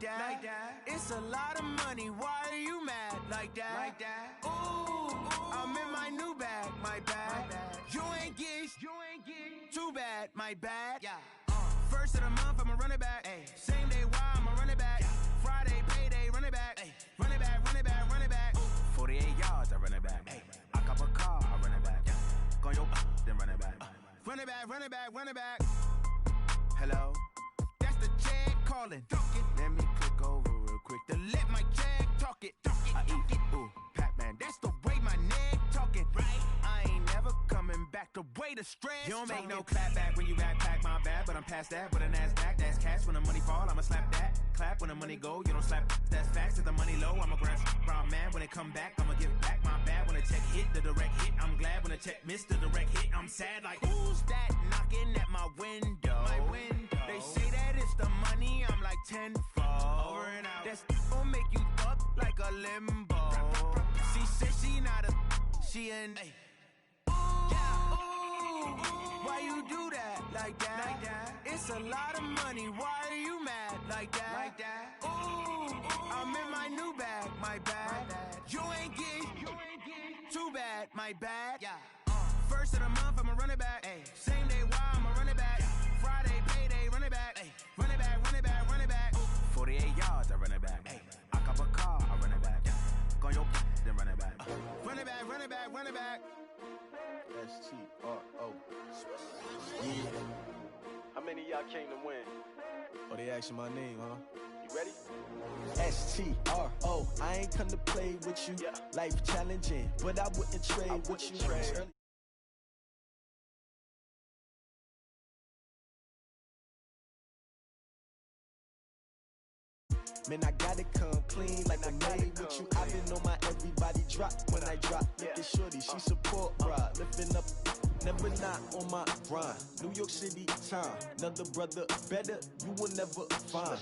like that. It's a lot of money, why are you mad like that? Ooh, I'm in my new bag, my bad. You ain't get too bad, my bad. First of the month, I'ma run it back. Same day, why I'ma run it back. Friday, payday, run it back. Run it back, run it back, run it back. 48 yards, I run it back. I cop a car, I run it back. Go your then run it back. Run it back, run it back, run it back. Hello? That's the check calling. Let me click over real quick to let my check talk it. I eat it, ooh, Pac-Man. That's the way my neck talking. Right? I ain't never coming back. The way the stress. You don't make no clap back when you backpack, my bad. But I'm past that with a NASDAQ. That's cash when the money fall. I'ma slap that. Clap when the money go. You don't slap. That's facts. If the money low, I'ma grab brown man. When it come back, I'ma give back my bad. When the check hit, the direct hit. I'm glad when the check missed the direct hit. I'm sad like, who's that knocking at my window? My window. They say that it's the money. I'm like tenfold. Over and out. That's gon' make you up like a limbo. She said she not a. She an. Why you do that like that? It's a lot of money. Why are you mad like that? Ooh, I'm in my new bag, my bad. You ain't get too bad, my bad. First of the month, I'ma run it back. Same day, why I'ma run it back. Friday, payday, run it back. Run it back, run it back, run it back. 48 yards, I run it back. I cop a car, I run it back. Go your then run it back. Run it back, run it back, run it back. S-T-R-O. Yeah. How many of y'all came to win? Oh, they asking my name, huh? You ready? S-T-R-O. I ain't come to play with you. Yeah. Life challenging, but I wouldn't trade with you. Man, I gotta come clean like I made with you. I've been on my everybody drop when I drop. Look at shorty, she support ride. Lifting up, never not on my grind. New York City time, another brother better, you will never find.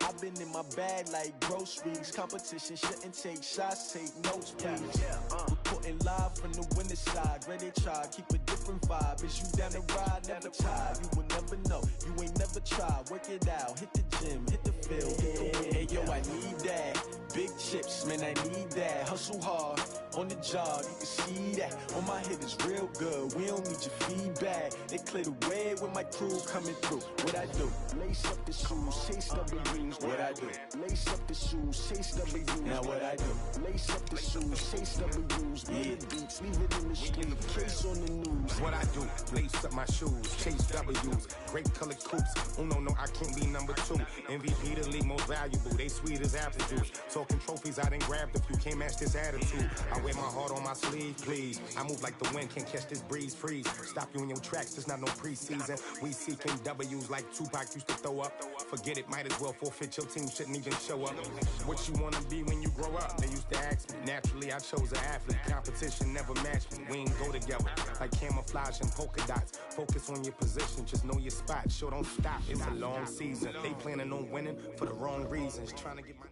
I've been in my bag like groceries. Competition shouldn't take shots, take notes, please. Reporting live from the winning side. Ready to try, keep a different vibe. Is you down the ride, never tired. You will never know, you ain't never tried. Work it out, hit the gym, hit the field, hit the win. Hey yo, I need that. Big chips, man, I need that. Hustle hard, on the job, you can see that. On my head is real good, we don't need your feedback. They clear the way with my crew coming through. What I do? Lace up the shoes, chase W's. What I do? Lace up the shoes, chase W's. Now what I do? Lace up the shoes, chase W's. Yeah, beats, leave it in the street, case on the news. What I do? Lace up my shoes, chase W's. Great colored coops. Oh no, I can't be number 2. MVP the league most valuable. They sweet as apple juice. Talking trophies, I didn't grab the few. Can't match this attitude. I wear my heart on my sleeve, please. I move like the wind, can't catch this breeze, freeze. Stop you in your tracks, there's not no preseason. We seeking W's like Tupac used to throw up. Forget it, might as well forfeit. Your team shouldn't even show up. What you wanna be when you grow up? They used to ask me. Naturally, I chose an athlete. Competition never matched me. We ain't go together like camouflage and polka dots. Focus on your position, just know your spot. Sure, don't stop. It's a long season. They planning on winning for the wrong reasons. Trying to get my...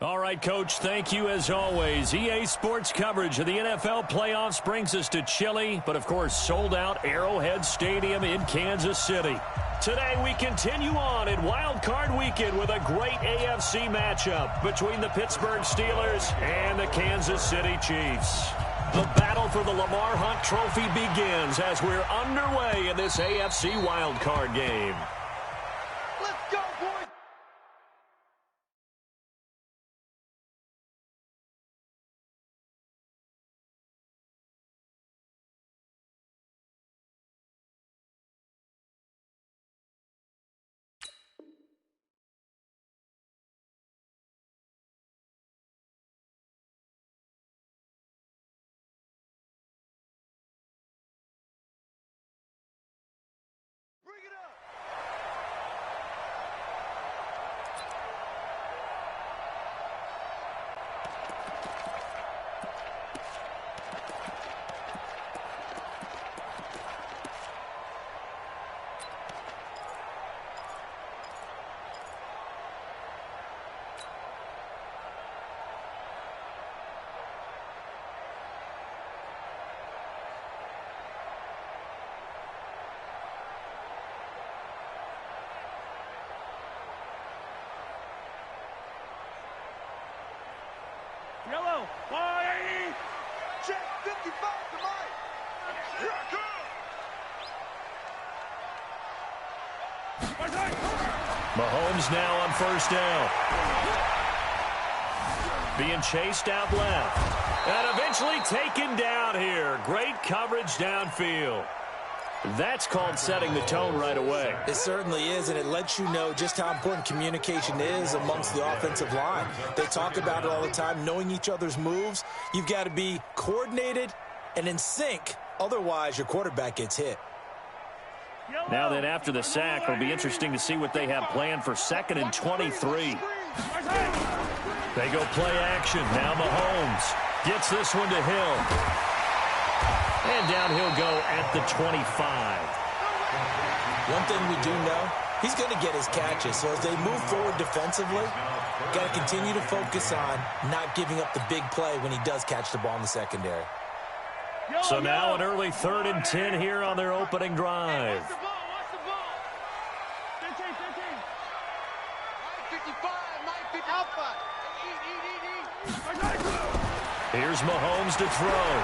All right, Coach, thank you as always. EA Sports coverage of the NFL playoffs brings us to chilly, but of course sold-out Arrowhead Stadium in Kansas City. Today we continue on in Wild Card Weekend with a great AFC matchup between the Pittsburgh Steelers and the Kansas City Chiefs. The battle for the Lamar Hunt Trophy begins as we're underway in this AFC Wild Card game. Let's go, boys! Bring it up! Yellow. 180. Check 55 to Mike. Here I come. Mahomes now on first down. Being chased out left. And eventually taken down here. Great coverage downfield. That's called setting the tone right away. It certainly is, and it lets you know just how important communication is amongst the offensive line. They talk about it all the time, knowing each other's moves. You've got to be coordinated and in sync. Otherwise, your quarterback gets hit. Now then, after the sack, it'll be interesting to see what they have planned for 2nd and 23. They go play action. Now Mahomes gets this one to Hill. And down he'll go at the 25. One thing we do know, he's going to get his catches. So as they move forward defensively, got to continue to focus on not giving up the big play when he does catch the ball in the secondary. So now an early 3rd and 10 here on their opening drive. Here's Mahomes to throw.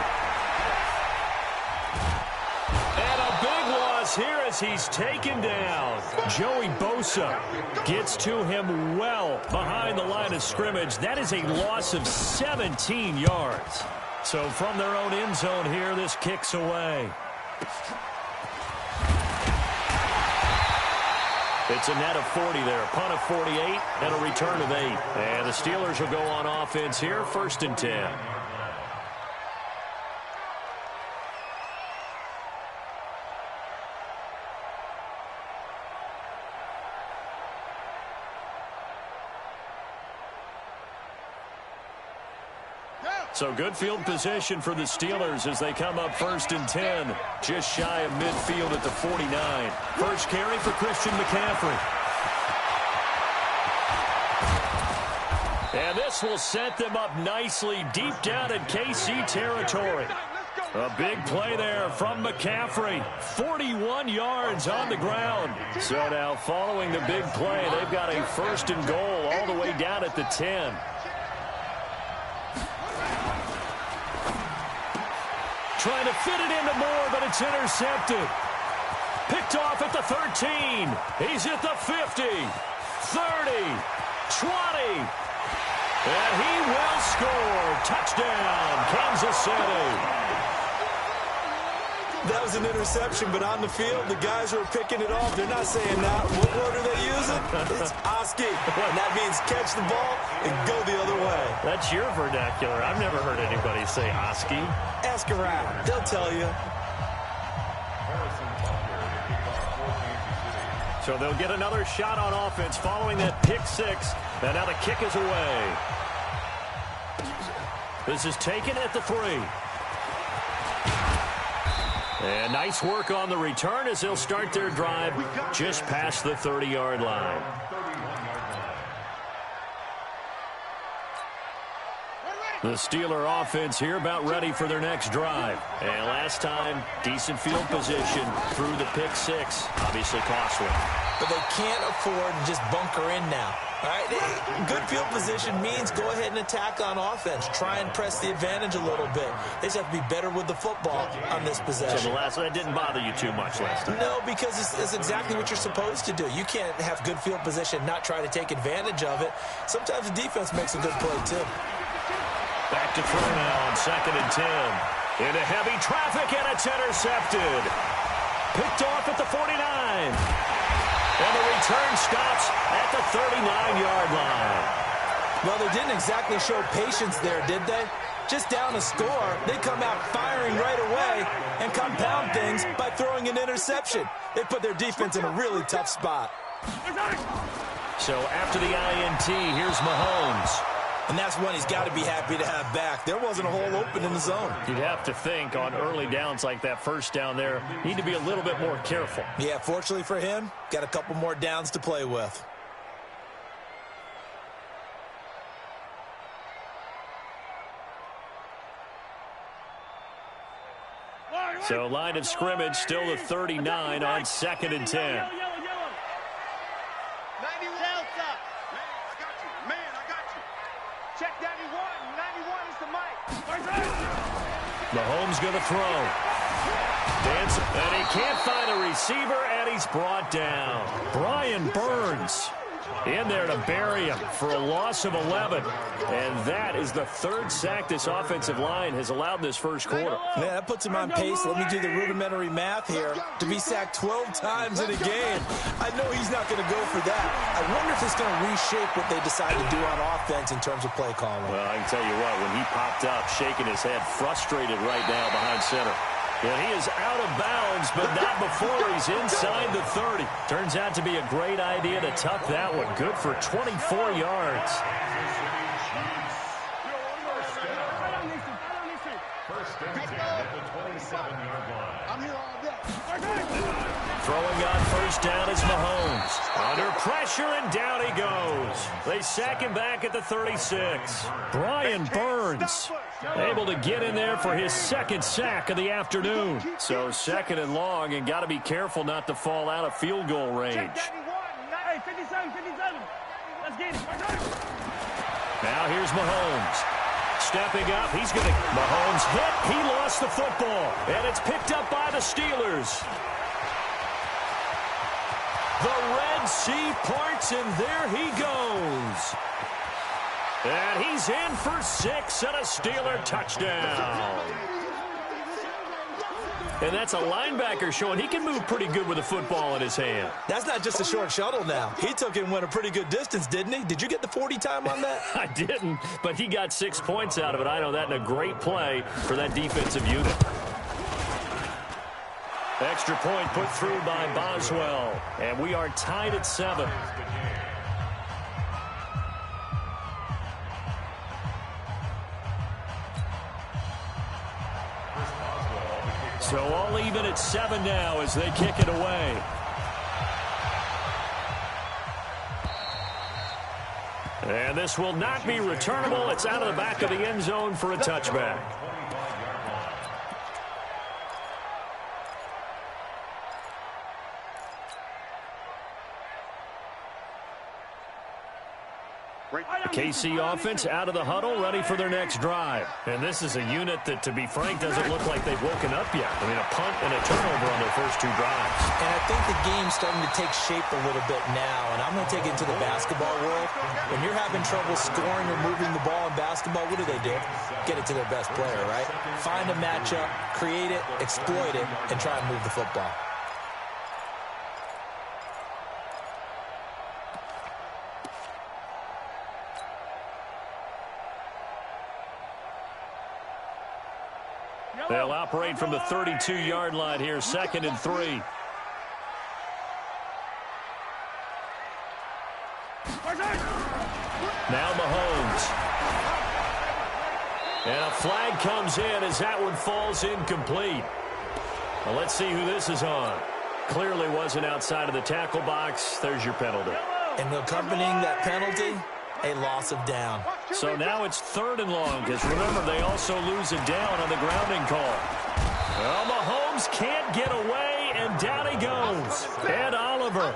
And a big loss here as he's taken down. Joey Bosa gets to him well behind the line of scrimmage. That is a loss of 17 yards. So from their own end zone here, this kicks away. It's a net of 40 there. Punt of 48 and a return of 8. And the Steelers will go on offense here, 1st and 10. So good field position for the Steelers as they come up 1st and 10. Just shy of midfield at the 49. First carry for Christian McCaffrey. And this will set them up nicely deep down in KC territory. A big play there from McCaffrey. 41 yards on the ground. So now following the big play, they've got a 1st and goal all the way down at the 10. Trying to fit it into Moore, but it's intercepted. Picked off at the 13. He's at the 50, 30, 20. And he will score. Touchdown, Kansas City. That was an interception, but on the field, the guys who are picking it off, they're not saying that. What word are they using? It's Oski. And that means catch the ball and go the other way. That's your vernacular. I've never heard anybody say Oski. Ask around. They'll tell you. So they'll get another shot on offense following that pick 6. And now the kick is away. This is taken at the 3. And nice work on the return as they'll start their drive just past the 30-yard line. The Steeler offense here about ready for their next drive. And last time, decent field position through the pick 6. Obviously costly. But they can't afford to just bunker in now. All right, good field position means go ahead and attack on offense. Try and press the advantage a little bit. They just have to be better with the football on this possession. So the last one didn't bother you too much last time? No, because it's exactly what you're supposed to do. You can't have good field position, not try to take advantage of it. Sometimes the defense makes a good play, too. Back to throw now on 2nd and 10. Into heavy traffic, and it's intercepted. Picked off at the 49. And the return stops at the 39-yard line. Well, they didn't exactly show patience there, did they? Just down a score, they come out firing right away and compound things by throwing an interception. They put their defense in a really tough spot. So after the INT, here's Mahomes. And that's one he's got to be happy to have back. There wasn't a hole open in the zone. You'd have to think on early downs like that first down there, need to be a little bit more careful. Yeah, fortunately for him, got a couple more downs to play with. So line of scrimmage still the 39 on 2nd and 10. Check 91, 91 Mahomes going to throw. Dance, and he can't find a receiver, and he's brought down. Brian Burns in there to bury him for a loss of 11. And that is the third sack this offensive line has allowed this first quarter. Yeah, that puts him on pace. Let me do the rudimentary math here. To be sacked 12 times in a game, I know he's not going to go for that. I wonder if it's going to reshape what they decide to do on offense in terms of play calling. Well, I can tell you what, when he popped up, shaking his head, frustrated right now behind center. Yeah, he is out of bounds, but not before he's inside the 30. Turns out to be a great idea to tuck that one. Good for 24 yards. Throwing on first down is Mahomes. Under pressure, and down he goes. They sack him back at the 36. Brian Burns able to get in there for his second sack of the afternoon. So second and long, and got to be careful not to fall out of field goal range. Now here's Mahomes. Stepping up, he's going to... Mahomes hit, he lost the football. And it's picked up by the Steelers. The Red Sea parts, and there he goes. And he's in for 6 and a Steeler touchdown. And that's a linebacker showing he can move pretty good with a football in his hand. That's not just a short shuttle now. He took it and went a pretty good distance, didn't he? Did you get the 40 time on that? I didn't, but he got 6 points out of it. I know that in a great play for that defensive unit. Extra point put through by Boswell. And we are tied at 7. So all even at 7 now as they kick it away. And this will not be returnable. It's out of the back of the end zone for a touchback. The KC offense out of the huddle, ready for their next drive. And this is a unit that, to be frank, doesn't look like they've woken up yet. I mean, a punt and a turnover on their first 2 drives. And I think the game's starting to take shape a little bit now. And I'm going to take it into the basketball world. When you're having trouble scoring or moving the ball in basketball, what do? Get it to their best player, right? Find a matchup, create it, exploit it, and try and move the football. They'll operate from the 32-yard line here, 2nd and 3. Now Mahomes. And a flag comes in as that one falls incomplete. Well, let's see who this is on. Clearly wasn't outside of the tackle box. There's your penalty. And accompanying that penalty, a loss of down. So now it's 3rd and long, because remember, they also lose a down on the grounding call. Well, Mahomes can't get away, and down he goes. Ed Oliver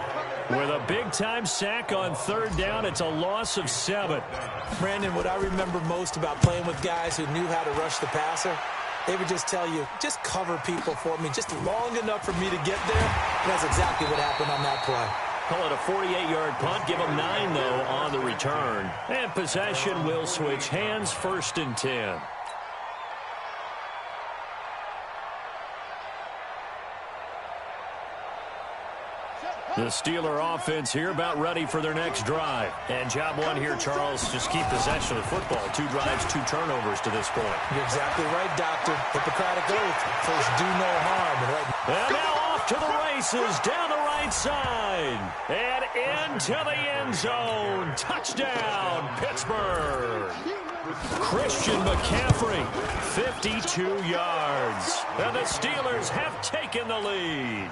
with a big-time sack on 3rd down. It's a loss of 7. Brandon, what I remember most about playing with guys who knew how to rush the passer, they would just tell you, just cover people for me, just long enough for me to get there. And that's exactly what happened on that play. Call it a 48-yard punt. Give them 9, though, on the return. And possession will switch hands, 1st and 10. The Steeler offense here about ready for their next drive. And job one here, Charles, just keep possession of the football. 2 drives, 2 turnovers to this point. You're exactly right, Doctor. Hippocratic oath. First, do no harm. And now off to the races, down the right side. And into the end zone. Touchdown, Pittsburgh. Christian McCaffrey, 52 yards. And the Steelers have taken the lead.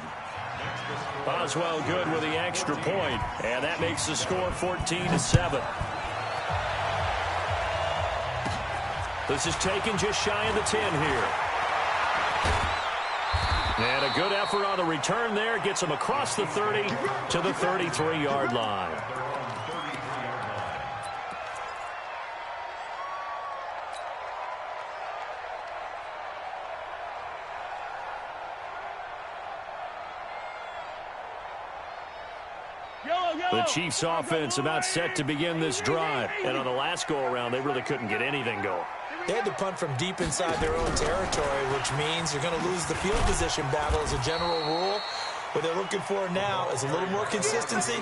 Boswell good with the extra point, and that makes the score 14-7. This is taken just shy of the 10 here. And a good effort on the return there. Gets him across the 30 to the 33-yard line. The Chiefs offense about set to begin this drive. And on the last go-around, they really couldn't get anything going. They had to punt from deep inside their own territory, which means you're going to lose the field position battle as a general rule. What they're looking for now is a little more consistency,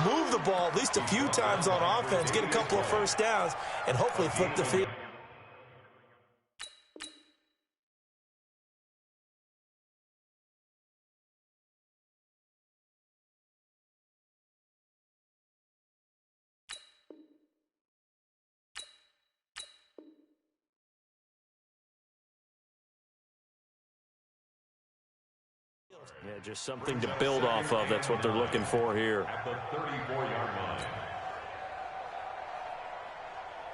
move the ball at least a few times on offense, get a couple of first downs, and hopefully flip the field. Yeah, just something to build off of. That's what they're looking for here. At the 34-yard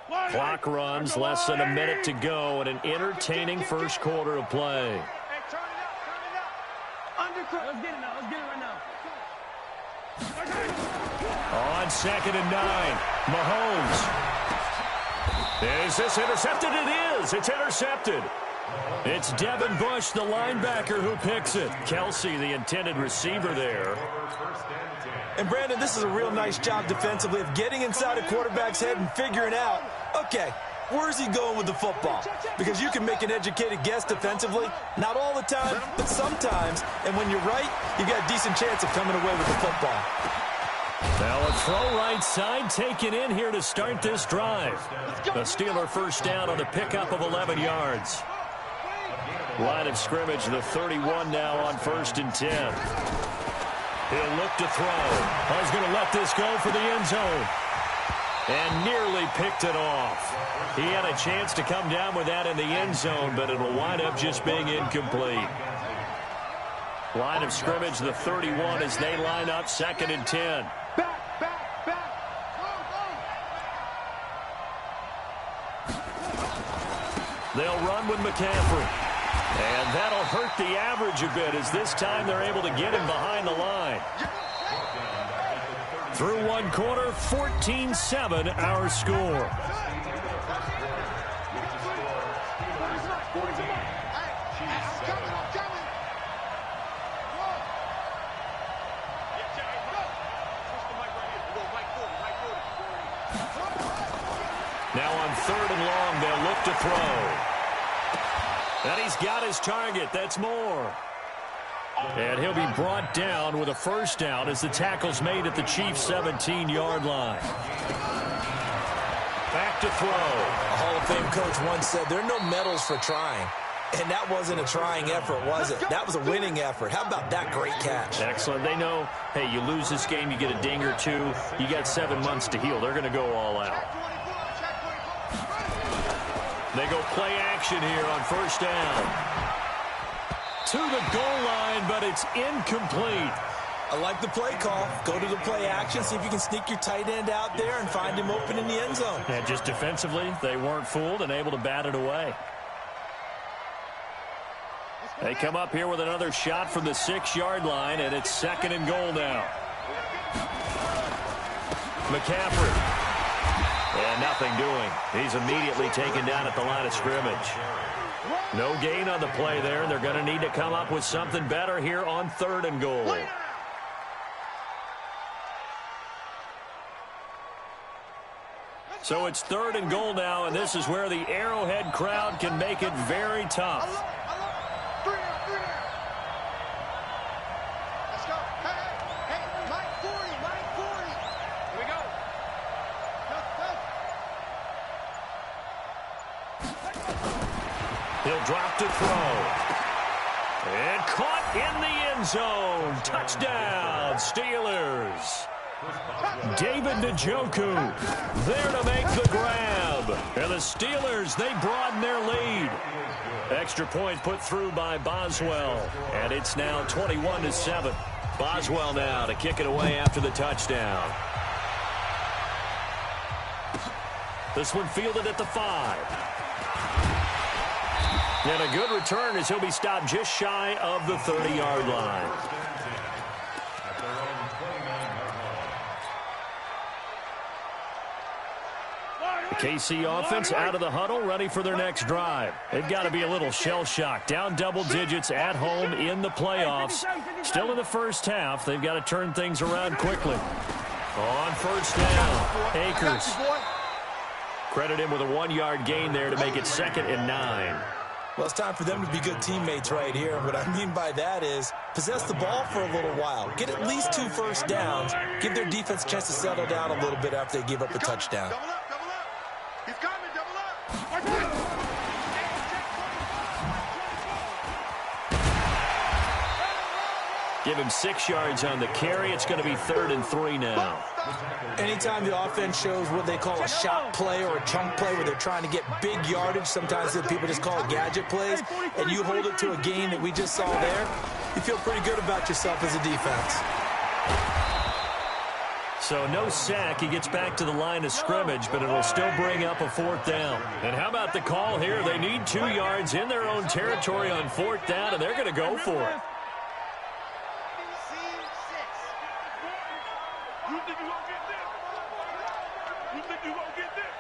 line. Clock runs, less than a minute to go, and an entertaining first quarter of play. Hey, turn it up, turn it up. Let's get it now, let's get it right now. On 2nd and 9, Mahomes. Is this intercepted? It is. It's intercepted. It's Devin Bush, the linebacker, who picks it. Kelsey, the intended receiver there. And, Brandon, this is a real nice job defensively of getting inside a quarterback's head and figuring out, okay, where's he going with the football? Because you can make an educated guess defensively, not all the time, but sometimes. And when you're right, you got a decent chance of coming away with the football. Now a throw right side taken in here to start this drive. The Steeler first down on a pickup of 11 yards. Line of scrimmage, the 31 now on 1st and 10. He'll look to throw. He's going to let this go for the end zone. And nearly picked it off. He had a chance to come down with that in the end zone, but it'll wind up just being incomplete. Line of scrimmage, the 31 as they line up 2nd and 10. They'll run with McCaffrey. And that'll hurt the average a bit as this time they're able to get him behind the line. Through one quarter, 14-7 our score. Now on 3rd and long, they'll look to throw. And he's got his target. That's Moore. And he'll be brought down with a first down as the tackle's made at the Chiefs' 17-yard line. Back to throw. A Hall of Fame coach once said, there are no medals for trying. And that wasn't a trying effort, was it? That was a winning effort. How about that great catch? Excellent. They know, hey, you lose this game, you get a ding or two. You got 7 months to heal. They're going to go all out. They go play action here on first down. To the goal line, but it's incomplete. I like the play call. Go to the play action, see if you can sneak your tight end out there and find him open in the end zone. And just defensively, they weren't fooled and able to bat it away. They come up here with another shot from the 6-yard line, and it's 2nd and goal now. McCaffrey. And nothing doing. He's immediately taken down at the line of scrimmage. No gain on the play there. They're going to need to come up with something better here on 3rd and goal. So it's 3rd and goal now, and this is where the Arrowhead crowd can make it very tough. Let's go. Hey, Mike 40, Mike 40. Here we go. He'll drop to throw. And caught in the end zone. Touchdown, Steelers. David Njoku there to make the grab. And the Steelers, they broaden their lead. Extra point put through by Boswell. And it's now 21-7. Boswell now to kick it away after the touchdown. This one fielded at the 5. And a good return as he'll be stopped just shy of the 30-yard line. The KC offense out of the huddle, ready for their next drive. They've got to be a little shell-shocked. Down double digits at home in the playoffs. Still in the first half. They've got to turn things around quickly. On first down, Akers. Credit him with a 1-yard gain there to make it 2nd and 9. Well, it's time for them to be good teammates right here. What I mean by that is possess the ball for a little while. Get at least 2 first downs. Give their defense a chance to settle down a little bit after they give up a touchdown. Double up, double up. He's coming, double up. Give him 6 yards on the carry. It's going to be 3rd and 3 now. Anytime the offense shows what they call a shot play or a chunk play where they're trying to get big yardage, sometimes people just call it gadget plays, and you hold it to a gain that we just saw there, you feel pretty good about yourself as a defense. So no sack. He gets back to the line of scrimmage, but it'll still bring up a 4th down. And how about the call here? They need 2 yards in their own territory on 4th down, and they're going to go for it. You think you gonna get this? You think you gonna get this?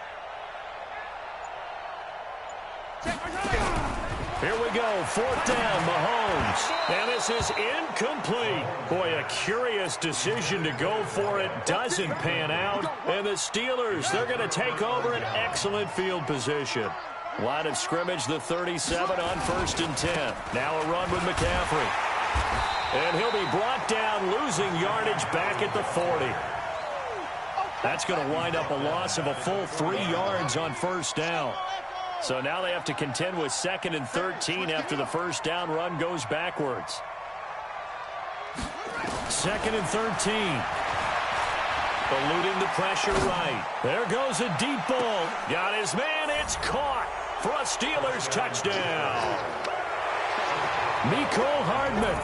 Here we go, 4th down, Mahomes. And this is incomplete. Boy, a curious decision to go for it. Doesn't pan out. And the Steelers, they're going to take over an excellent field position. Line of scrimmage, the 37 on 1st and 10. Now a run with McCaffrey. And he'll be brought down, losing yardage back at the 40. That's going to wind up a loss of a full 3 yards on 1st down. So now they have to contend with 2nd and 13 after the 1st down run goes backwards. 2nd and 13. Eluding the pressure right. There goes a deep ball. Got his man. It's caught for a Steelers touchdown. Mecole Hardman.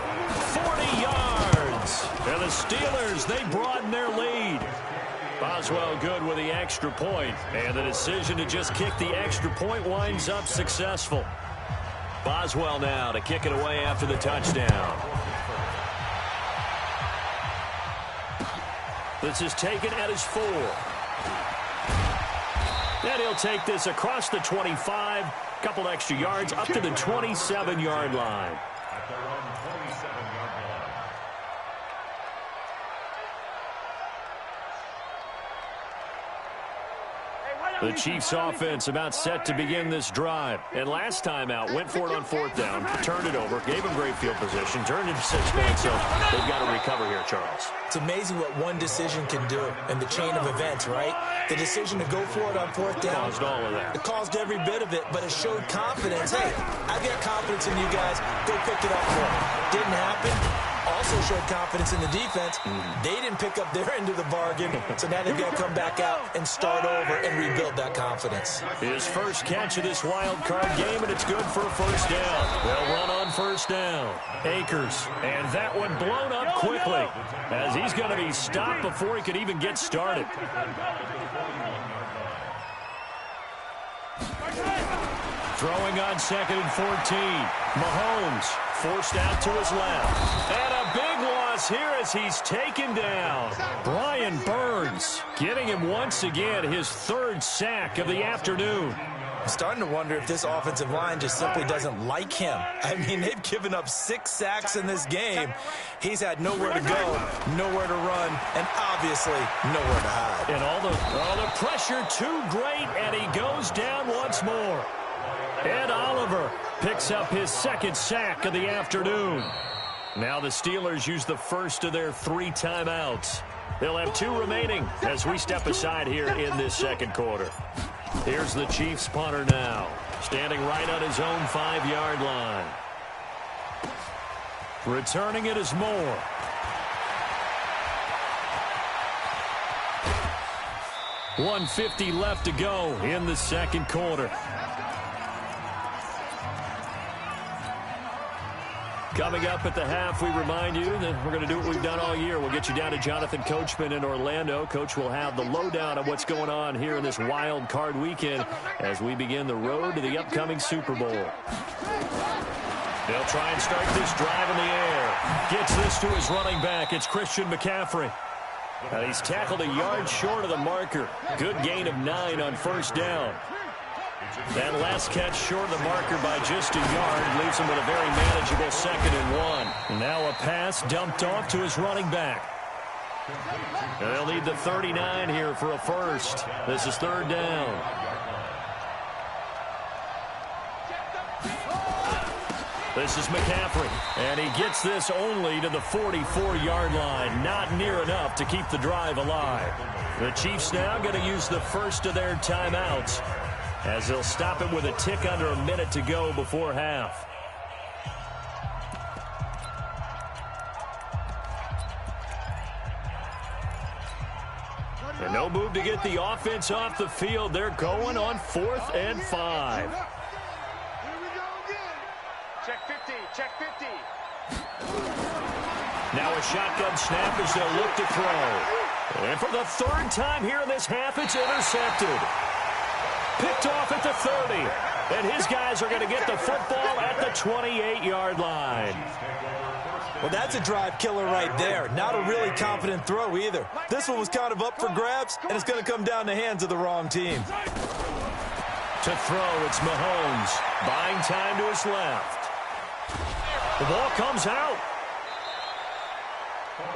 40 yards. And the Steelers, they broaden their lead. Boswell good with the extra point. And the decision to just kick the extra point winds up successful. Boswell now to kick it away after the touchdown. This is taken at his 4. And he'll take this across the 25. Couple extra yards up to the 27-yard line. The Chiefs offense about set to begin this drive. And last time out, went for it on 4th down, turned it over, gave them great field position, turned into 6 points, so they've got to recover here, Charles. It's amazing what one decision can do in the chain of events, right? The decision to go for it on 4th down. Caused all of that. It caused every bit of it, but it showed confidence. Hey, I've got confidence in you guys. Go pick it up for me. Didn't happen. Also showed confidence in the defense. They didn't pick up their end of the bargain, so now they've got to come back out and start over and rebuild that confidence. His first catch of this wild card game, and it's good for a 1st down. They'll run on 1st down. Akers, and that one blown up quickly as he's going to be stopped before he could even get started. Throwing on 2nd and 14. Mahomes forced out to his left. And a big loss here as he's taken down. Brian Burns getting him once again his 3rd sack of the afternoon. I'm starting to wonder if this offensive line just simply doesn't like him. I mean, they've given up 6 sacks in this game. He's had nowhere to go, nowhere to run, and obviously nowhere to hide. And all the pressure too great, and he goes down once more. Ed Oliver picks up his 2nd sack of the afternoon. Now the Steelers use the first of their 3 timeouts. They'll have 2 remaining as we step aside here in this 2nd quarter. Here's the Chiefs punter now, standing right on his own 5-yard line. Returning it is Moore. .150 left to go in the 2nd quarter. Coming up at the half, we remind you that we're going to do what we've done all year. We'll get you down to Jonathan Coachman in Orlando. Coach will have the lowdown of what's going on here in this wild card weekend as we begin the road to the upcoming Super Bowl. They'll try and start this drive in the air. Gets this to his running back. It's Christian McCaffrey. And he's tackled a yard short of the marker. Good gain of 9 on 1st down. That last catch short of the marker by just a yard leaves him with a very manageable 2nd and 1. And now a pass dumped off to his running back. And they'll need the 39 here for a first. This is third down. This is McCaffrey, and he gets this only to the 44-yard line. Not near enough to keep the drive alive. The Chiefs now going to use the first of their timeouts as they'll stop it with a tick under a minute to go before half. And no move to get the offense off the field. They're going on 4th and 5. Check 50, check 50. Now a shotgun snap as they'll look to throw. And for the third time here in this half, it's intercepted. Picked off at the 30. And his guys are going to get the football at the 28-yard line. Well, that's a drive killer right there. Not a really confident throw either. This one was kind of up for grabs, and it's going to come down the hands of the wrong team. To throw, it's Mahomes. Buying time to his left. The ball comes out.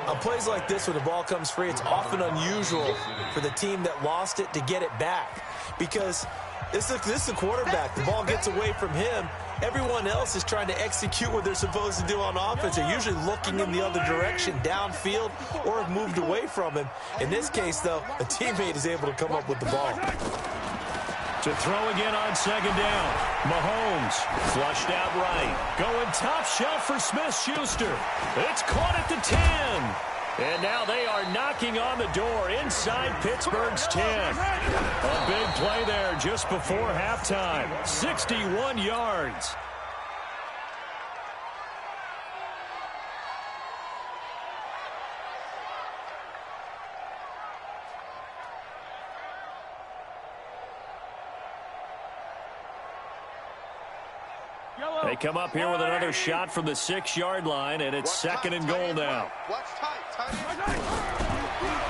On plays like this where the ball comes free, it's often unusual for the team that lost it to get it back. Because this is a quarterback. The ball gets away from him. Everyone else is trying to execute what they're supposed to do on offense. They're usually looking in the other direction, downfield, or have moved away from him. In this case, though, a teammate is able to come up with the ball. To throw again on second down. Mahomes flushed out right. Going top shelf for Smith-Schuster. It's caught at the 10. And now they are knocking on the door inside Pittsburgh's 10. A big play there just before halftime. 61 yards. They come up here with another shot from the 6-yard line, and it's second and goal now.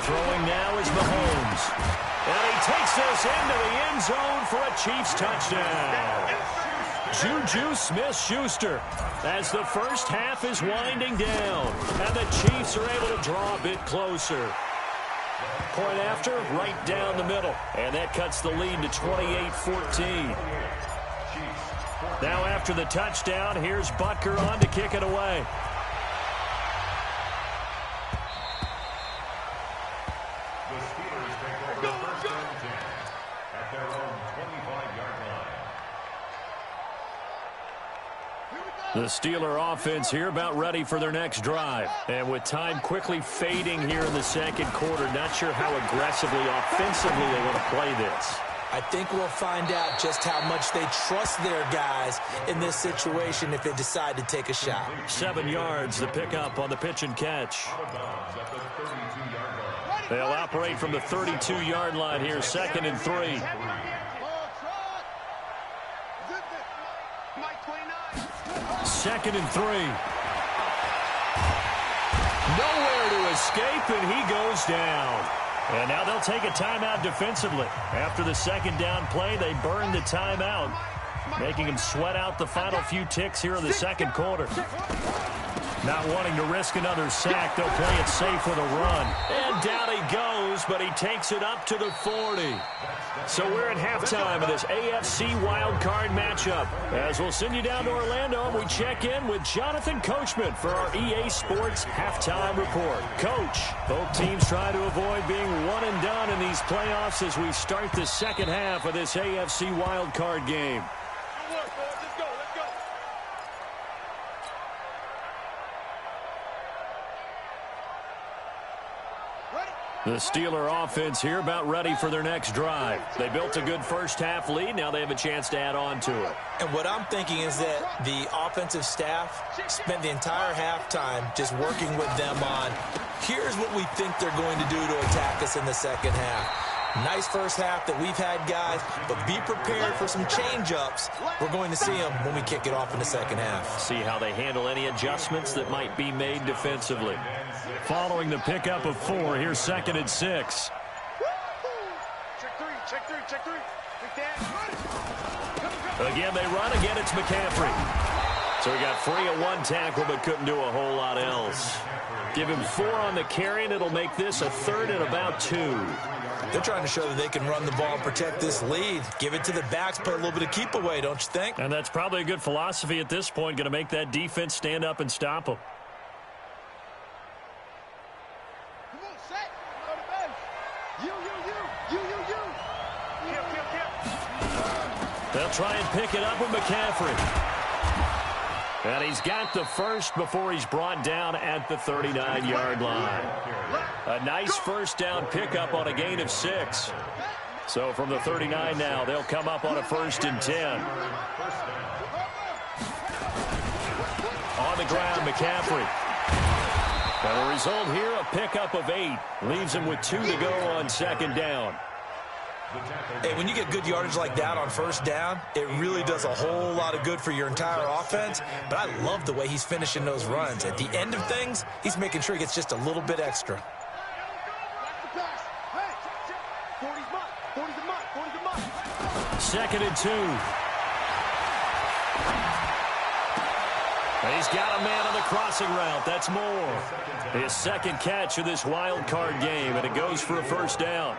Throwing now is Mahomes. And he takes this into the end zone for a Chiefs touchdown. Juju Smith-Schuster as the first half is winding down, and the Chiefs are able to draw a bit closer. Point after, right down the middle, and that cuts the lead to 28-14. Now after the touchdown, here's Butker on to kick it away. The Steelers take over first and 10 at their own 25-yard line. The Steeler offense here about ready for their next drive. And with time quickly fading here in the second quarter, not sure how aggressively, offensively they want to play this. I think we'll find out just how much they trust their guys in this situation if they decide to take a shot. 7 yards, the pickup on the pitch and catch. They'll operate from the 32-yard line here, second and 3. Second and 3. Nowhere to escape, and he goes down. And now they'll take a timeout defensively. After the second down play, they burn the timeout, making them sweat out the final few ticks here in the second quarter. Not wanting to risk another sack, they'll play it safe with a run. And down he goes, but he takes it up to the 40. So we're at halftime of this AFC wildcard matchup. As we'll send you down to Orlando, and we check in with Jonathan Coachman for our EA Sports Halftime Report. Coach, both teams try to avoid being one and done in these playoffs as we start the second half of this AFC wildcard game. The Steeler offense here about ready for their next drive. They built a good first half lead. Now they have a chance to add on to it. And what I'm thinking is that the offensive staff spent the entire halftime just working with them on, here's what we think they're going to do to attack us in the second half. Nice first half that we've had, guys, but be prepared for some change-ups. We're going to see them when we kick it off in the second half. See how they handle any adjustments that might be made defensively. Following the pickup of 4, here's second and 6. Check 3, check 3, check 3. Again, they run. Again, it's McCaffrey. So he got free of one tackle but couldn't do a whole lot else. Give him 4 on the carry, and it'll make this a 3rd and about 2. They're trying to show that they can run the ball and protect this lead. Give it to the backs, play a little bit of keep away, don't you think? And that's probably a good philosophy at this point, going to make that defense stand up and stop them. Come on, set. Go to base. You. They'll try and pick it up with McCaffrey. And he's got the first before he's brought down at the 39-yard line. A nice first down pickup on a gain of 6. So from the 39 now, they'll come up on a 1st and 10. On the ground, McCaffrey. And the result here, a pickup of 8. Leaves him with 2 to go on 2nd down. Hey, when you get good yardage like that on 1st down, it really does a whole lot of good for your entire offense. But I love the way he's finishing those runs. At the end of things, he's making sure he gets just a little bit extra. 2nd and 2. He's got a man on the crossing route. That's Moore. His 2nd catch of this wild card game, and it goes for a 1st down.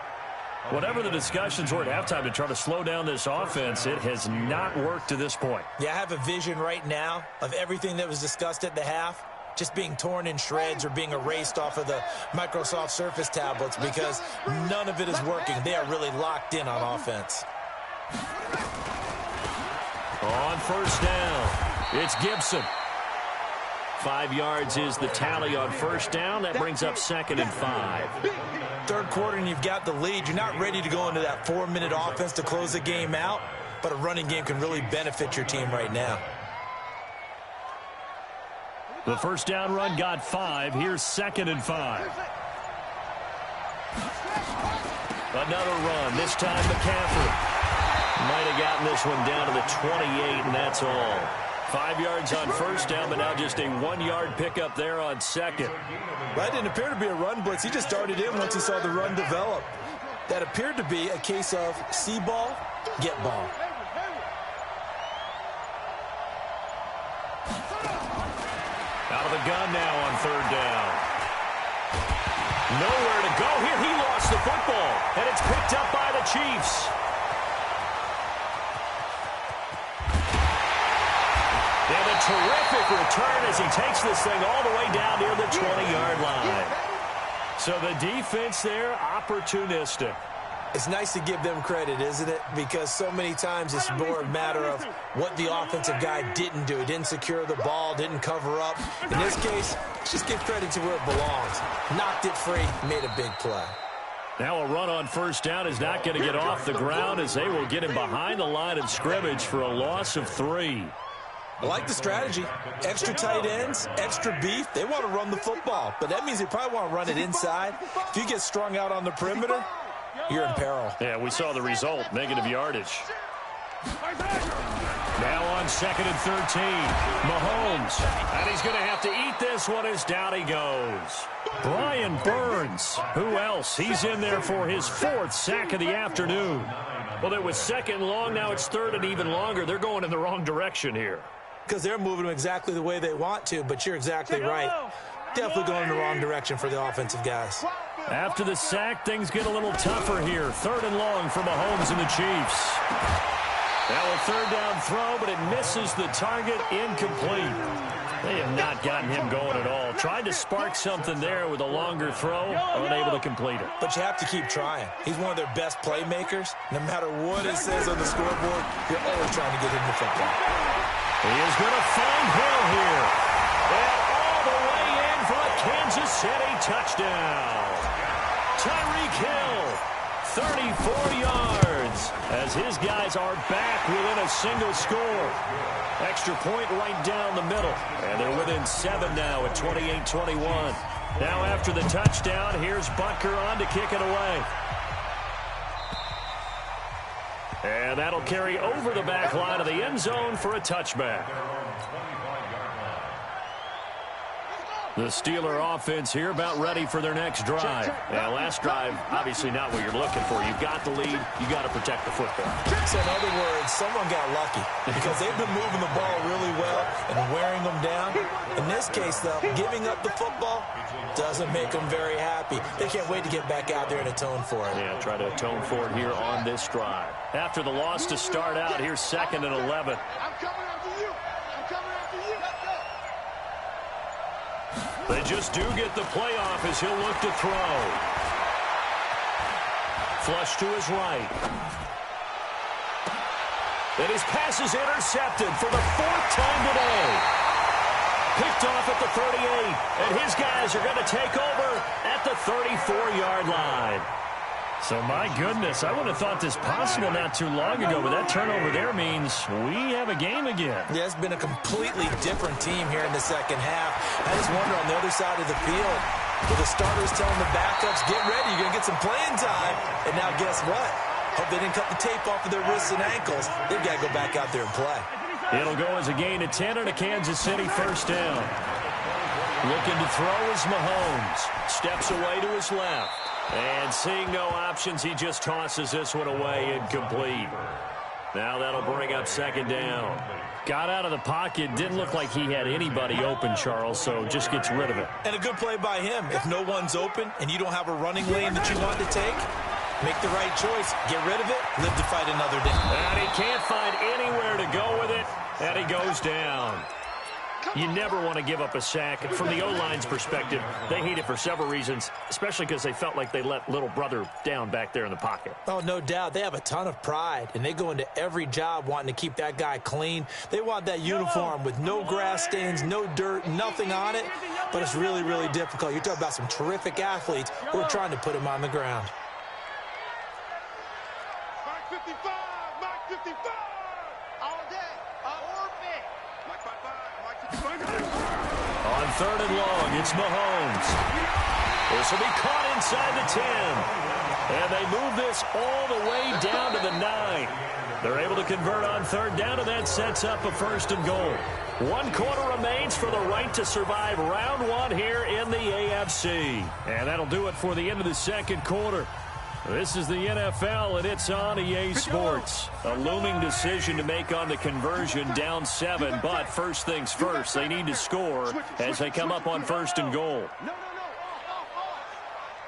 Whatever the discussions were at halftime to try to slow down this offense, it has not worked to this point. Yeah, I have a vision right now of everything that was discussed at the half just being torn in shreds or being erased off of the Microsoft Surface tablets because none of it is working. They are really locked in on offense. On 1st down, it's Gibson. 5 yards is the tally on 1st down. That brings up 2nd and 5. 3rd quarter and you've got the lead. You're not ready to go into that 4-minute offense to close the game out, but a running game can really benefit your team right now. The 1st down run got 5. Here's 2nd and 5. Another run, this time McCaffrey. Might have gotten this one down to the 28, and that's all. 5 yards on 1st down, but now just a 1-yard pickup there on 2nd. That didn't appear to be a run blitz. He just started in once he saw the run develop. That appeared to be a case of see ball, get ball. Out of the gun now on 3rd down. Nowhere to go here. He lost the football, and it's picked up by the Chiefs. And a terrific return as he takes this thing all the way down near the 20-yard line. So the defense there, opportunistic. It's nice to give them credit, isn't it? Because so many times it's more a matter of what the offensive guy didn't do. He didn't secure the ball, didn't cover up. In this case, just give credit to where it belongs. Knocked it free, made a big play. Now a run on 1st down is not going to get off the ground as they will get him behind the line of scrimmage for a loss of 3. I like the strategy. Extra tight ends, extra beef. They want to run the football, but that means they probably want to run it inside. If you get strung out on the perimeter, you're in peril. Yeah, we saw the result, negative yardage. Now on 2nd and 13, Mahomes. And he's going to have to eat this one as down he goes. Brian Burns. Who else? He's in there for his 4th sack of the afternoon. Well, it was 2nd long. Now it's 3rd and even longer. They're going in the wrong direction here. Because they're moving them exactly the way they want to, but you're exactly right. Definitely going in the wrong direction for the offensive guys. After the sack, things get a little tougher here. 3rd and long for Mahomes and the Chiefs. Now a 3rd down throw, but it misses the target, incomplete. They have not gotten him going at all. Tried to spark something there with a longer throw, unable to complete it. But you have to keep trying. He's one of their best playmakers. No matter what it says on the scoreboard, you're always trying to get him the football. He is going to find Hill here. And all the way in for a Kansas City touchdown. Tyreek Hill, 34 yards, as his guys are back within a single score. Extra point right down the middle. And they're within 7 now at 28-21. Now after the touchdown, here's Butker on to kick it away. And that'll carry over the back line of the end zone for a touchback. The Steeler offense here about ready for their next drive. Yeah, last drive, obviously not what you're looking for. You've got the lead. You got to protect the football. So in other words, someone got lucky because they've been moving the ball really well and wearing them down. In this case, though, giving up the football doesn't make them very happy. They can't wait to get back out there and atone for it. Yeah, try to atone for it here on this drive. After the loss to start out, here's 2nd and 11. I'm coming after you. I'm coming after you. Let's go. They just do get the playoff as he'll look to throw. Flush to his right. And his pass is intercepted for the 4th time today. Picked off at the 38. And his guys are going to take over at the 34-yard line. So, my goodness, I would have thought this possible not too long ago, but that turnover there means we have a game again. Yeah, it's been a completely different team here in the second half. I just wonder on the other side of the field, with the starters telling the backups, get ready, you're going to get some playing time. And now guess what? Hope they didn't cut the tape off of their wrists and ankles. They've got to go back out there and play. It'll go as a gain of 10 and a Kansas City first down. Looking to throw is Mahomes. Steps away to his left. And seeing no options, he just tosses this one away incomplete. Now that'll bring up 2nd down. Got out of the pocket. Didn't look like he had anybody open, Charles, so just gets rid of it. And a good play by him. If no one's open and you don't have a running lane that you want to take, make the right choice. Get rid of it. Live to fight another day. And he can't find anywhere to go with it. And he goes down. You never want to give up a sack. From the O-line's perspective, they hate it for several reasons, especially because they felt like they let little brother down back there in the pocket. Oh, no doubt. They have a ton of pride, and they go into every job wanting to keep that guy clean. They want that uniform with no grass stains, no dirt, nothing on it. But it's really, really difficult. You're talking about some terrific athletes who are trying to put him on the ground. Mark 55. Mark 55. All day. Orbit. Mark 55. Mark 55. On 3rd and long, it's Mahomes. This will be caught inside the 10. And they move this all the way down to the 9. They're able to convert on 3rd down, and that sets up a 1st and goal. 1 quarter remains for the right to survive round 1 here in the AFC. And that'll do it for the end of the 2nd quarter. This is the NFL, and it's on EA Sports. A looming decision to make on the conversion, down 7. But first things first, they need to score as they come up on 1st and goal.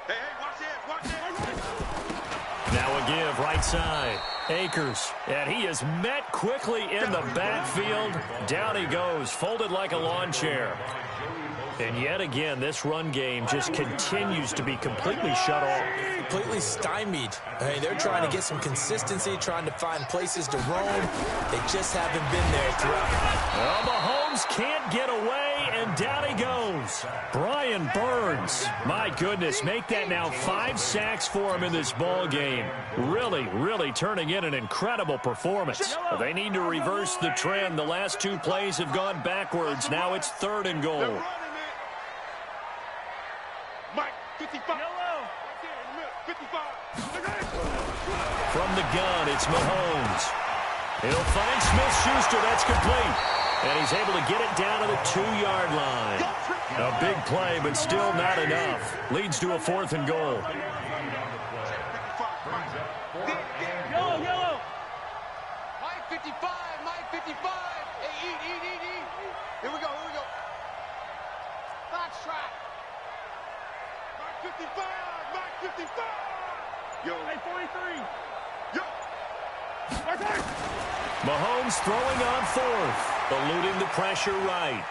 Hey, watch this. Now a give, right side. Akers, and he is met quickly in the backfield. Down he goes, folded like a lawn chair. And yet again, this run game just continues to be completely shut off. Completely stymied. I mean, they're trying to get some consistency, trying to find places to roam. They just haven't been there throughout. Well, Mahomes can't get away, and down he goes. Brian Burns, my goodness, make that now 5 sacks for him in this ball game. Really turning in an incredible performance. They need to reverse the trend. The last 2 plays have gone backwards. Now it's 3rd and goal. Mike 55. 55. From the gun, it's Mahomes. He'll find Smith-Schuster. That's complete. And he's able to get it down to the 2-yard line. A big play, but still not enough. Leads to a 4th and goal. Yellow. Mike 55. Mike 55. Hey, eat. Here we go. Box track. Mike 55. Mike 55. Yo. Hey, 43. Yo. Mahomes throwing on 4th. Eluding the pressure right.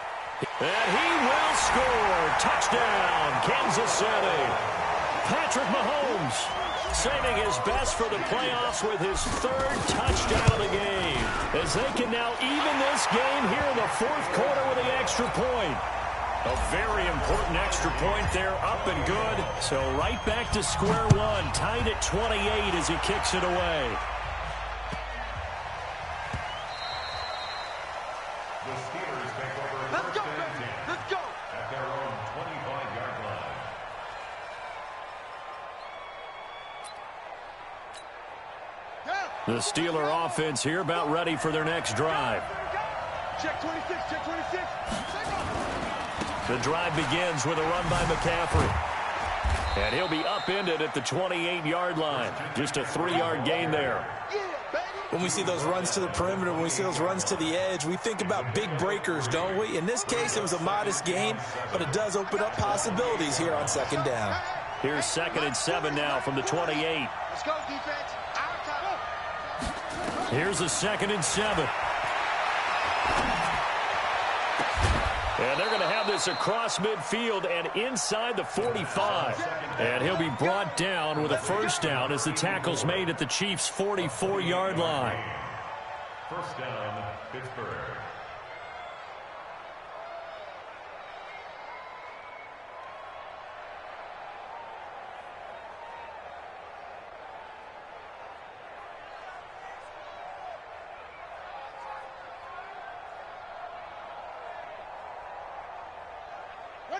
And he will score. Touchdown, Kansas City. Patrick Mahomes saving his best for the playoffs with his 3rd touchdown of the game. As they can now even this game here in the 4th quarter with the extra point. A very important extra point there, up and good. So right back to square one, tied at 28 as he kicks it away. The Steelers take over Let's go, 1st and 10 let's go. at their own 25-yard line. The Steeler offense here about ready for their next drive. Check 26, check 26. The drive begins with a run by McCaffrey. And he'll be upended at the 28-yard line. Just a 3-yard gain there. When we see those runs to the perimeter, when we see those runs to the edge, we think about big breakers, don't we? In this case, it was a modest gain, but it does open up possibilities here on second down. Here's 2nd and 7 now from the 28. Let's go, defense. Our time. Here's a 2nd and 7. And they're going to have this across midfield and inside the 45. And he'll be brought down with a first down as the tackle's made at the Chiefs' 44-yard line. First down, Pittsburgh.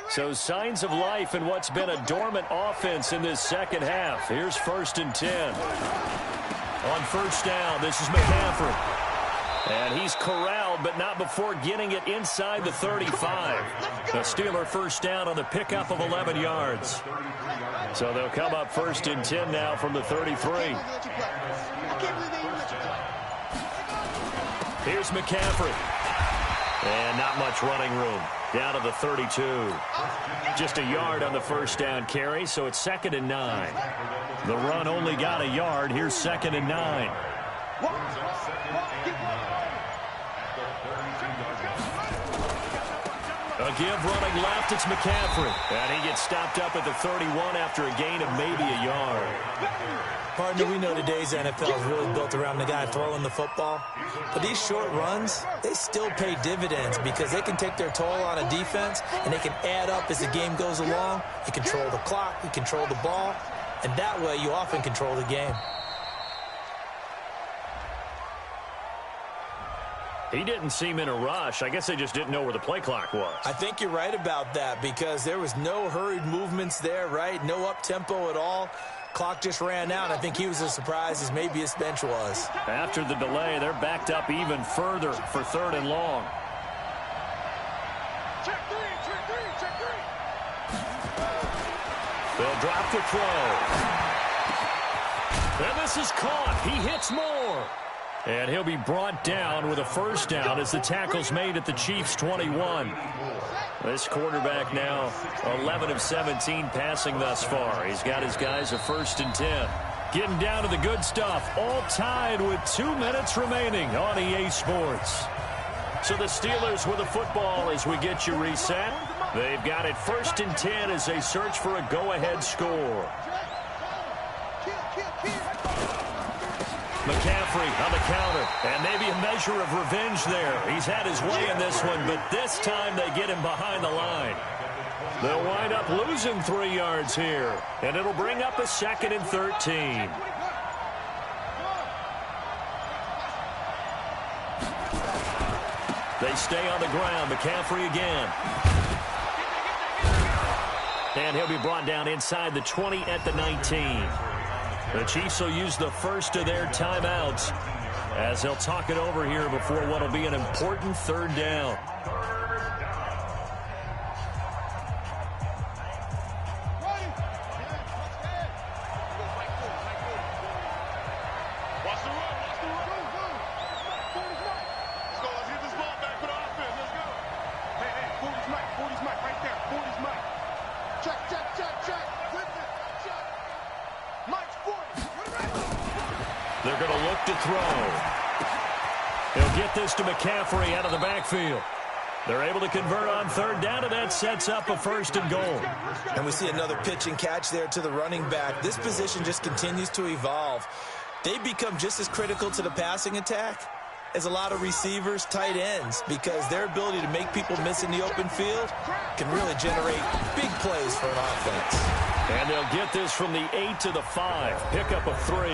So signs of life in what's been a dormant offense in this second half. Here's 1st and 10. On first down, this is McCaffrey. And he's corralled, but not before getting it inside the 35. The Steeler first down on the pickup of 11 yards. So they'll come up 1st and 10 now from the 33. Here's McCaffrey. And not much running room. Down to the 32. Just a yard on the first down carry, so it's 2nd and 9. The run only got a yard. Here's 2nd and 9. A give running left, it's McCaffrey. And he gets stopped up at the 31 after a gain of maybe a yard. Partner, we know today's NFL is really built around the guy throwing the football. But these short runs, they still pay dividends because they can take their toll on a defense and they can add up as the game goes along. You control the clock, you control the ball, and that way you often control the game. He didn't seem in a rush. I guess they just didn't know where the play clock was. I think you're right about that because there was no hurried movements there, right? No up-tempo at all. Clock just ran out. I think he was as surprised as maybe his bench was. After the delay, they're backed up even further for 3rd and long. Check three. They'll drop the throw. And this is caught. He hits more. And he'll be brought down with a first down as the tackle's made at the Chiefs' 21. This quarterback now 11 of 17 passing thus far. He's got his guys a 1st and 10. Getting down to the good stuff. All tied with 2 minutes remaining on EA Sports. So the Steelers with the football as we get you reset. They've got it 1st and 10 as they search for a go-ahead score. McCaffrey on the counter, and maybe a measure of revenge there. He's had his way in this one, but this time they get him behind the line. They'll wind up losing 3 yards here, and it'll bring up a 2nd and 13. They stay on the ground. McCaffrey again. And he'll be brought down inside the 20 at the 19. The Chiefs will use the first of their timeouts as they'll talk it over here before what will be an important 3rd down. They're going to look to throw. He'll get this to McCaffrey out of the backfield. They're able to convert on 3rd down, and that sets up a 1st and goal. And we see another pitch and catch there to the running back. This position just continues to evolve. They become just as critical to the passing attack as a lot of receivers, tight ends, because their ability to make people miss in the open field can really generate big plays for an offense. And they'll get this from the 8 to the 5. Pickup of 3.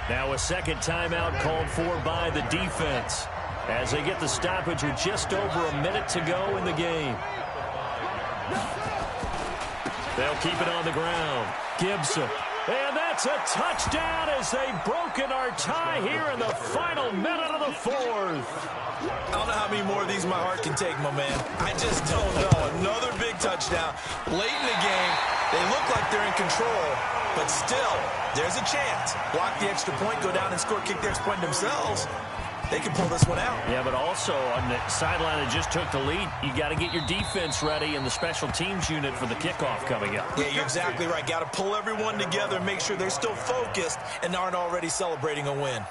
Now a second timeout called for by the defense as they get the stoppage with just over a minute to go in the game. They'll keep it on the ground. Gibson. And that's It's a touchdown as they've broken our tie here in the final minute of the fourth. I don't know how many more of these my heart can take, my man. I just don't know. Another big touchdown. Late in the game, they look like they're in control, but still, there's a chance. Block the extra point, go down and score, kick the extra point themselves. They can pull this one out. Yeah, but also on the sideline that just took the lead, you got to get your defense ready and the special teams unit for the kickoff coming up. Yeah, you're exactly right. Got to pull everyone together and make sure they're still focused and aren't already celebrating a win.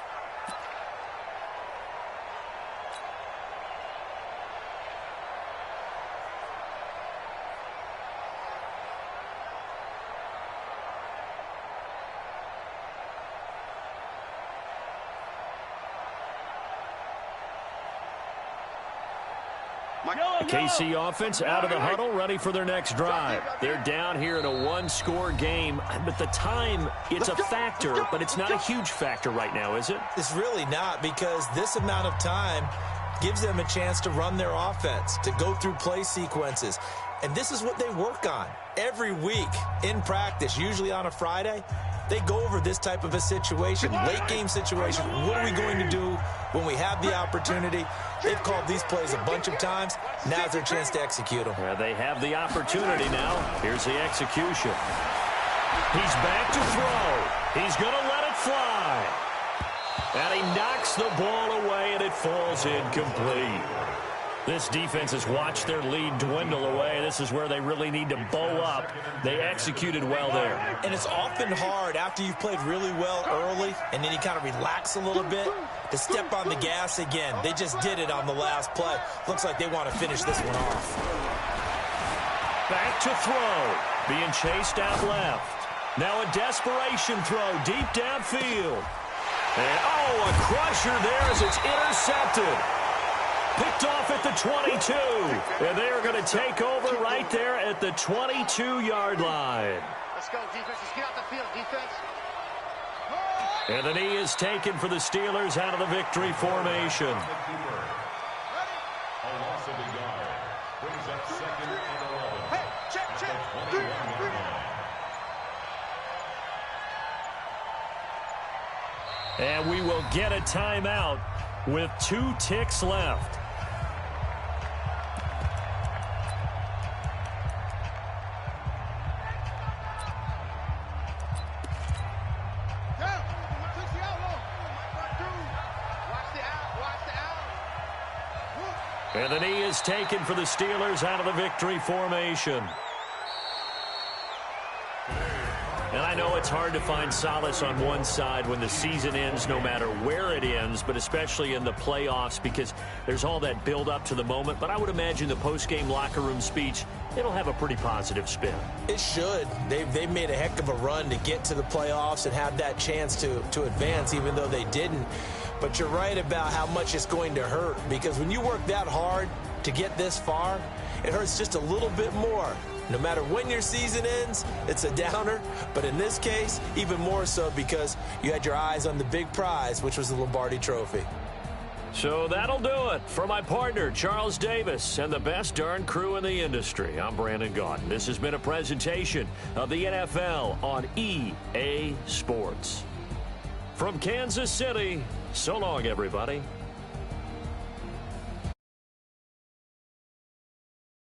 The KC offense out of the huddle, ready for their next drive. They're down here in a one-score game, but the time, it's a factor, but it's not a huge factor right now, is it? It's really not, because this amount of time gives them a chance to run their offense, to go through play sequences. And this is what they work on every week in practice, usually on a Friday. They go over this type of a situation, late game situation. What are we going to do when we have the opportunity? They've called these plays a bunch of times. Now's their chance to execute them. They have the opportunity now. Here's the execution. He's back to throw. He's going to let it fly. And he knocks the ball away, and it falls incomplete. This defense has watched their lead dwindle away. This is where they really need to bow up. They executed well there. And it's often hard after you've played really well early and then you kind of relax a little bit to step on the gas again. They just did it on the last play. Looks like they want to finish this one off. Back to throw. Being chased out left. Now a desperation throw deep downfield. And, a crusher there as it's intercepted. Picked off at the 22. And they are going to take over right there at the 22-yard line. Let's go, defense. Let's get out the field, defense. And the knee is taken for the Steelers out of the victory formation. A loss of a yard brings up 2nd and 11. Hey, check. 3, 3. And we will get a timeout with 2 ticks left. And the knee is taken for the Steelers out of the victory formation. And I know it's hard to find solace on one side when the season ends, no matter where it ends, but especially in the playoffs, because there's all that build up to the moment. But I would imagine the post-game locker room speech, it'll have a pretty positive spin. It should. They've made a heck of a run to get to the playoffs and have that chance to advance, even though they didn't. But you're right about how much it's going to hurt, because when you work that hard to get this far, it hurts just a little bit more. No matter when your season ends, it's a downer. But in this case, even more so because you had your eyes on the big prize, which was the Lombardi Trophy. So that'll do it. For my partner, Charles Davis, and the best darn crew in the industry, I'm Brandon Gaudin. This has been a presentation of the NFL on EA Sports. From Kansas City, so long, everybody.